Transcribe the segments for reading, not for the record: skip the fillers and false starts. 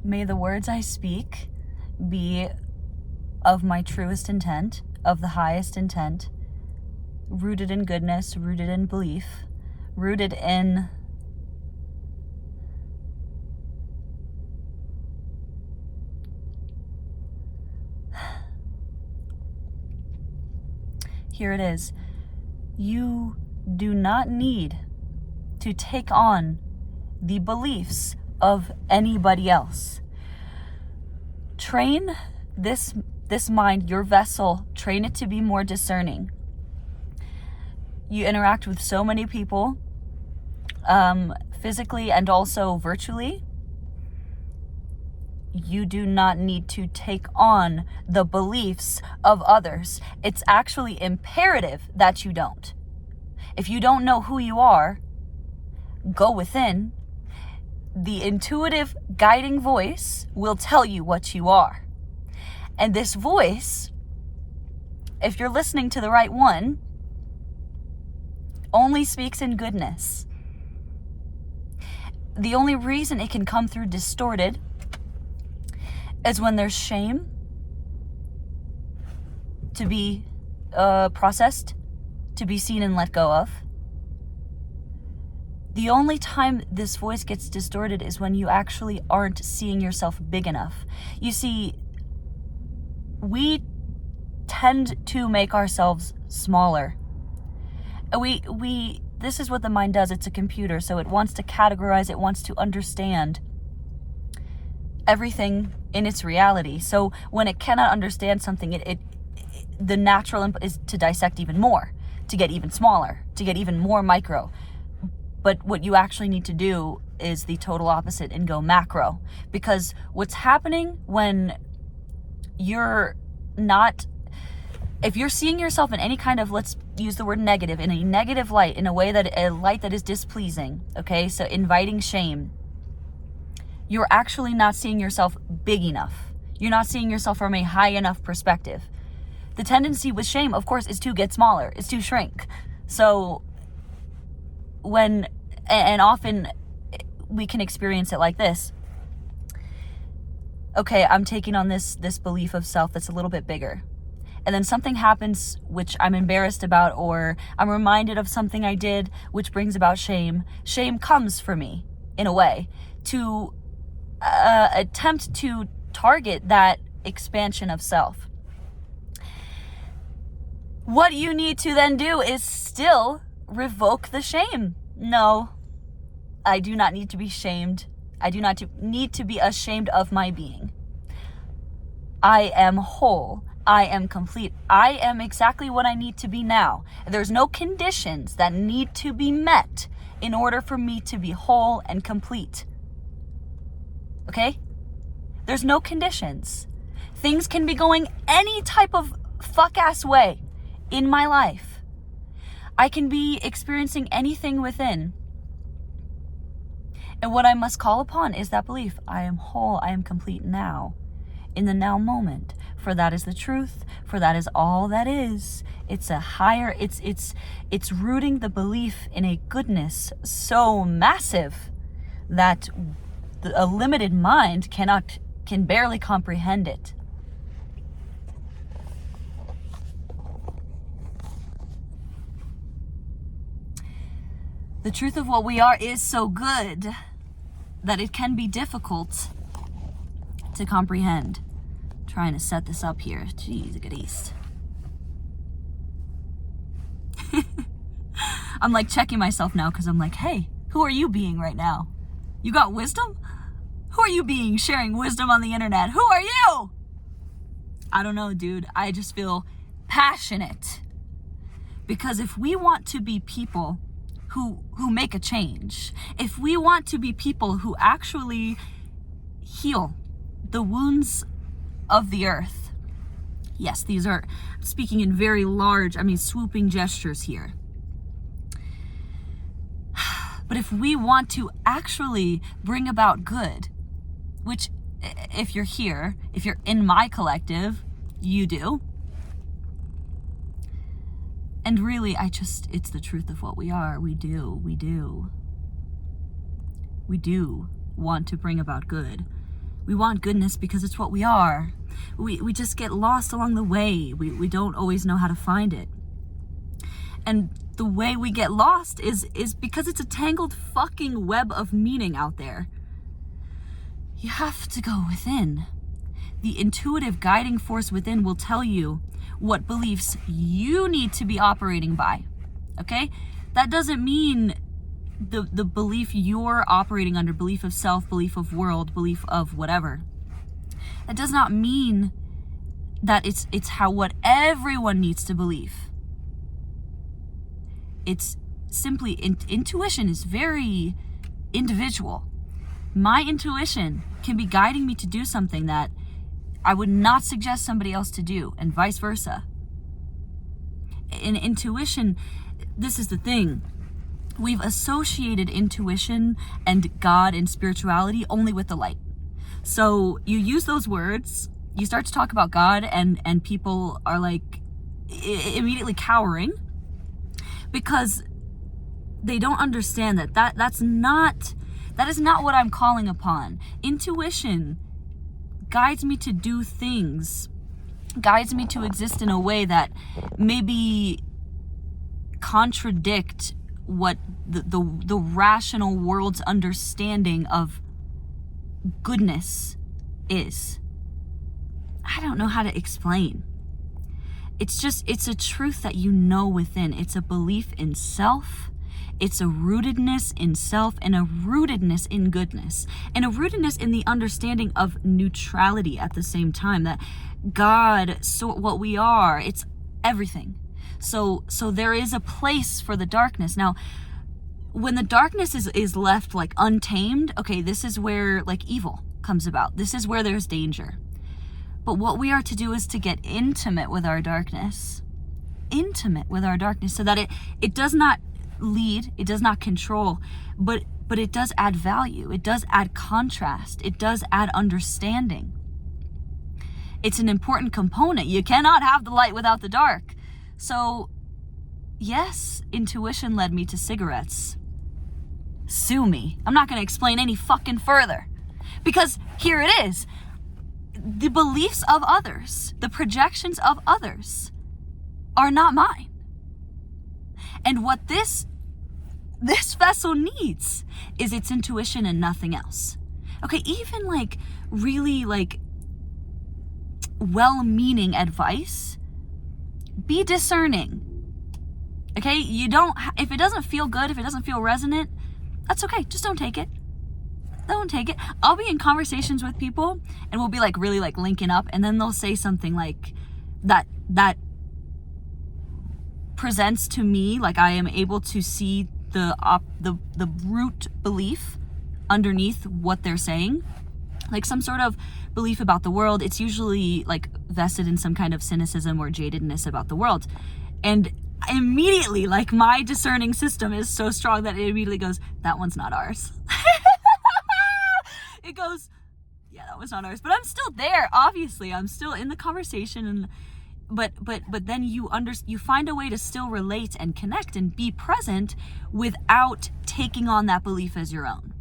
May the words I speak be of my truest intent, of the highest intent, rooted in goodness, rooted in belief, rooted in here it is. You do not need to take on the beliefs of anybody else. Train this mind, your vessel, train it to be more discerning. You interact with so many people, physically and also virtually. You do not need to take on the beliefs of others. It's actually imperative that you don't. If you don't know who you are, go within. The intuitive guiding voice will tell you what you are. And this voice, if you're listening to the right one, only speaks in goodness. The only reason it can come through distorted is when there's shame to be processed, to be seen and let go of. The only time this voice gets distorted is when you actually aren't seeing yourself big enough. You see, we tend to make ourselves smaller. This is what the mind does. It's a computer, so it wants to categorize, it wants to understand everything in its reality. So when it cannot understand something, the natural input is to dissect even more, to get even smaller, to get even more micro. But what you actually need to do is the total opposite and go macro. Because what's happening when you're not, if you're seeing yourself in any kind of, let's use the word negative, in a negative light, in a light that is displeasing, okay? So inviting shame, you're actually not seeing yourself big enough. You're not seeing yourself from a high enough perspective. The tendency with shame, of course, is to get smaller, is to shrink. So and often we can experience it like this. Okay, I'm taking on this belief of self that's a little bit bigger. And then something happens which I'm embarrassed about, or I'm reminded of something I did which brings about shame. Shame comes for me, in a way, to attempt to target that expansion of self. What you need to then do is still revoke the shame. No, I do not need to be shamed. I do not need to be ashamed of my being. I am whole. I am complete. I am exactly what I need to be now. There's no conditions that need to be met in order for me to be whole and complete. Okay? There's no conditions. Things can be going any type of fuck-ass way in my life. I can be experiencing anything within. And what I must call upon is that belief. I am whole. I am complete now. In the now moment. For that is the truth. For that is all that is. It's a higher, it's rooting the belief in a goodness so massive that a limited mind can barely comprehend it. The truth of what we are is so good that it can be difficult to comprehend. I'm trying to set this up here. Jeez, good east. I'm like checking myself now because I'm like, hey, who are you being right now? You got wisdom? Who are you being sharing wisdom on the internet? Who are you? I don't know, dude. I just feel passionate. Because if we want to be people who make a change, if we want to be people who actually heal the wounds of the earth, yes, these are speaking in very large, swooping gestures here. But if we want to actually bring about good, which if you're here, if you're in my collective, you do. And really, it's the truth of what we are. We do want to bring about good. We want goodness because it's what we are. We just get lost along the way. We don't always know how to find it. And the way we get lost is because it's a tangled fucking web of meaning out there. You have to go within. The intuitive guiding force within will tell you what beliefs you need to be operating by. Okay? That doesn't mean the belief you're operating under, belief of self, belief of world, belief of whatever. That does not mean that it's how what everyone needs to believe. It's simply intuition is very individual. My intuition can be guiding me to do something that I would not suggest somebody else to do, and vice versa. In intuition, this is the thing. We've associated intuition and God and spirituality only with the light. So you use those words, you start to talk about God, and people are like immediately cowering because they don't understand that is not what I'm calling upon. Intuition guides me to do things, guides me to exist in a way that maybe contradict what the rational world's understanding of goodness is. I don't know how to explain. It's a truth that you know within. It's a belief in self. It's a rootedness in self and a rootedness in goodness and a rootedness in the understanding of neutrality at the same time, that God, so what we are, it's everything. So there is a place for the darkness. Now, when the darkness is left like untamed, okay, this is where like evil comes about. This is where there's danger. But what we are to do is to get intimate with our darkness. Intimate with our darkness so that it does not lead, it does not control, but it does add value. It does add contrast. It does add understanding. It's an important component. You cannot have the light without the dark. So, yes, intuition led me to cigarettes. Sue me. I'm not going to explain any fucking further. Because here it is. The beliefs of others, the projections of others are not mine. And what this vessel needs is its intuition and nothing else. Okay, even like really like well-meaning advice, be discerning. Okay, if it doesn't feel good, if it doesn't feel resonant, that's okay. Just don't take it. Don't take it. I'll be in conversations with people and we'll be like really like linking up, and then they'll say something like that presents to me like I am able to see the root belief underneath what they're saying, like some sort of belief about the world. It's usually like vested in some kind of cynicism or jadedness about the world, and immediately like my discerning system is so strong that it immediately goes, that one's not ours. It goes, yeah, that was not ours. But I'm still there. Obviously, I'm still in the conversation, and but then you find a way to still relate and connect and be present without taking on that belief as your own.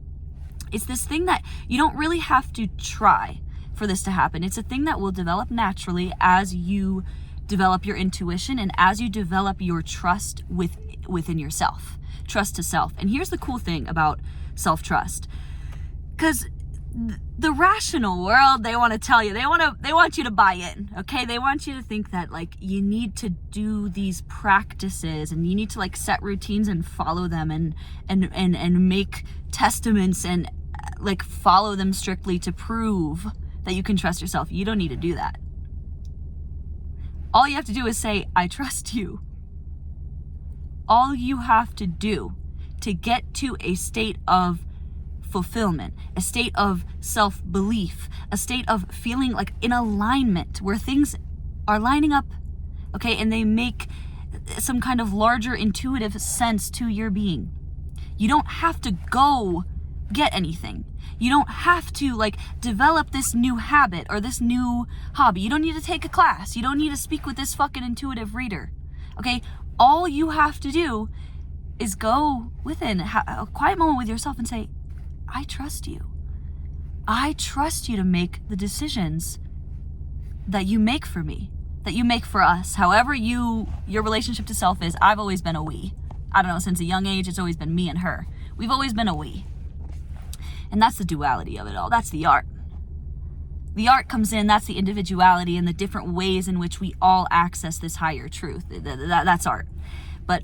It's this thing that you don't really have to try for this to happen. It's a thing that will develop naturally as you develop your intuition and as you develop your trust within yourself. Trust to self. And here's the cool thing about self-trust. Because the rational world, they want to tell you, they want you to buy in, okay? They want you to think that like you need to do these practices and you need to like set routines and follow them and make testaments and like follow them strictly to prove that you can trust yourself. You don't need to do that. All you have to do is say, I trust you. All you have to do to get to a state of fulfillment, a state of self-belief, a state of feeling like in alignment where things are lining up, okay, and they make some kind of larger intuitive sense to your being. You don't have to go get anything. You don't have to like develop this new habit or this new hobby. You don't need to take a class. You don't need to speak with this fucking intuitive reader, okay? All you have to do is go within, a quiet moment with yourself and say, I trust you. I trust you to make the decisions that you make for me, that you make for us. However your relationship to self is. I've always been a we. I don't know, since a young age, it's always been me and her. We've always been a we. And that's the duality of it all. That's the art. The art comes in, that's the individuality and the different ways in which we all access this higher truth. That's art. But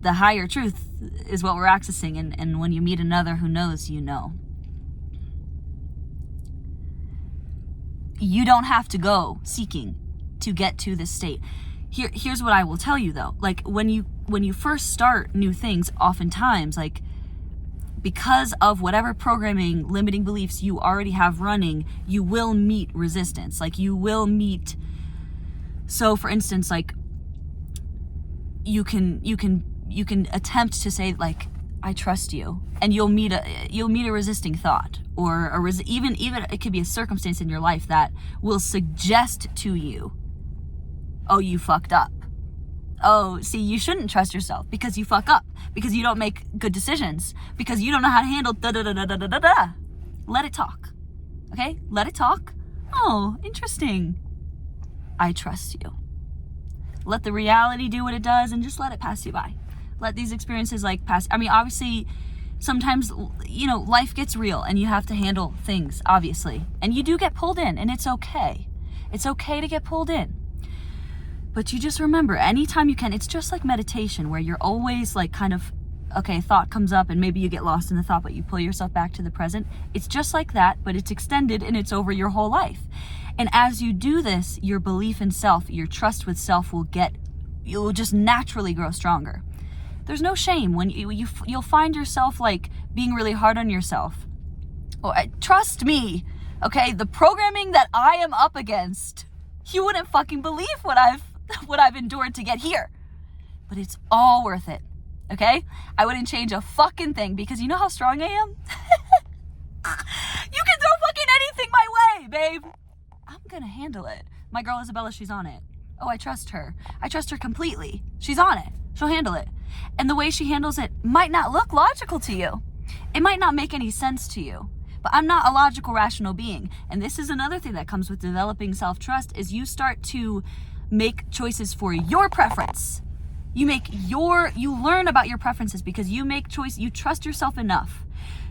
the higher truth is what we're accessing, and when you meet another who knows, you know. You don't have to go seeking to get to this state. Here's what I will tell you though. Like when you first start new things, oftentimes, like, because of whatever programming, limiting beliefs you already have running, you will meet resistance. Like you will meet, so for instance, like you can attempt to say like, I trust you, and you'll meet a resisting thought, or even it could be a circumstance in your life that will suggest to you, oh, you fucked up. Oh, see, you shouldn't trust yourself because you fuck up, because you don't make good decisions, because you don't know how to handle da-da-da-da-da-da-da. Let it talk, okay? Let it talk. Oh, interesting. I trust you. Let the reality do what it does and just let it pass you by. Let these experiences like pass. I mean, obviously, sometimes, you know, life gets real and you have to handle things, obviously. And you do get pulled in, and it's okay. It's okay to get pulled in. But you just remember, anytime you can, it's just like meditation, where you're always like kind of, okay, thought comes up and maybe you get lost in the thought, but you pull yourself back to the present. It's just like that, but it's extended and it's over your whole life. And as you do this, your belief in self, your trust with self you'll just naturally grow stronger. There's no shame when you'll find yourself like being really hard on yourself. Oh, trust me, okay? The programming that I am up against, you wouldn't fucking believe what I've endured to get here. But it's all worth it, okay? I wouldn't change a fucking thing, because you know how strong I am? You can throw fucking anything my way, babe. I'm gonna handle it. My girl Isabella, she's on it. Oh, I trust her. I trust her completely. She's on it. She'll handle it. And the way she handles it might not look logical to you. It might not make any sense to you. But I'm not a logical, rational being. And this is another thing that comes with developing self-trust, is you start to make choices for your preference. You learn about your preferences because you trust yourself enough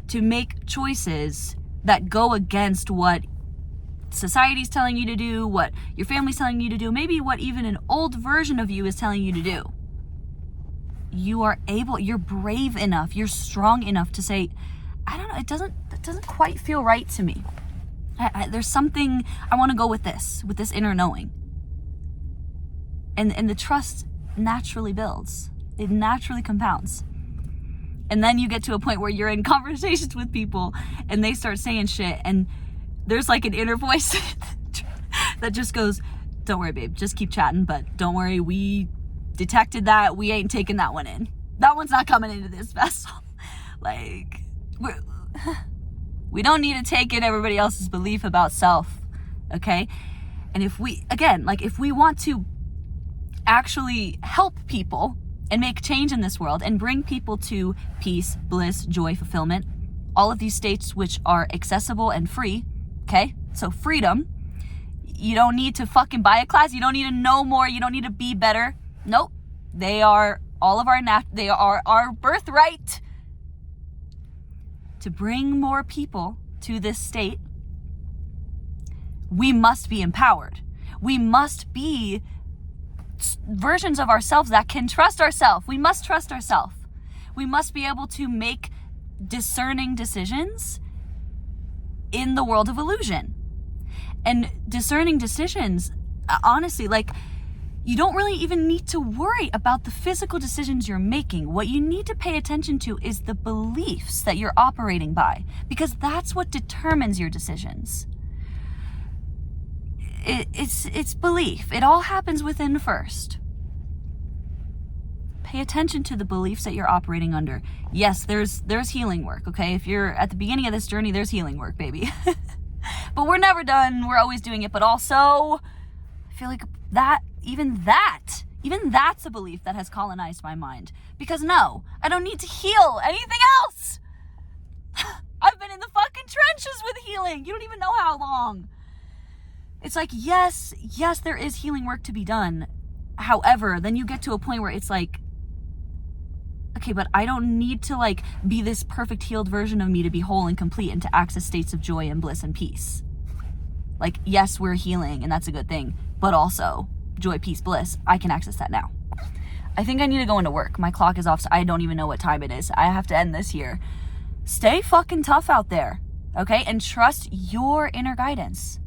to make choices that go against what society's telling you to do, what your family's telling you to do, maybe what even an old version of you is telling you to do. You're brave enough, you're strong enough to say, I don't know, it doesn't quite feel right to me. There's something, I want to go with this inner knowing. And the trust naturally builds. It naturally compounds. And then you get to a point where you're in conversations with people and they start saying shit, and there's like an inner voice that just goes, don't worry, babe, just keep chatting, but don't worry, we detected that, we ain't taking that one in. That one's not coming into this vessel. Like, we don't need to take in everybody else's belief about self, okay? And if we want to actually help people and make change in this world and bring people to peace, bliss, joy, fulfillment, all of these states which are accessible and free, okay? So freedom. You don't need to fucking buy a class. You don't need to know more. You don't need to be better. Nope. They are they are our birthright. To bring more people to this state, we must be empowered. We must be versions of ourselves that can trust ourselves. We must trust ourselves. We must be able to make discerning decisions in the world of illusion. And discerning decisions, honestly, like, you don't really even need to worry about the physical decisions you're making. What you need to pay attention to is the beliefs that you're operating by, because that's what determines your decisions. It's belief. It all happens within first. Pay attention to the beliefs that you're operating under. Yes, there's healing work, okay? If you're at the beginning of this journey, there's healing work, baby. But we're never done. We're always doing it. But also, I feel like even that's a belief that has colonized my mind. Because no, I don't need to heal anything else. I've been in the fucking trenches with healing. You don't even know how long. It's like, yes, there is healing work to be done. However, then you get to a point where it's like, okay, but I don't need to like be this perfect healed version of me to be whole and complete and to access states of joy and bliss and peace. Like, yes, we're healing and that's a good thing, but also joy, peace, bliss, I can access that now. I think I need to go into work. My clock is off, so I don't even know what time it is. I have to end this here. Stay fucking tough out there, okay? And trust your inner guidance.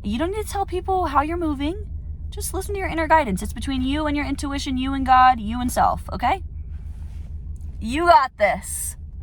You don't need to tell people how you're moving. Just listen to your inner guidance. It's between you and your intuition, you and God, you and self, okay? You got this.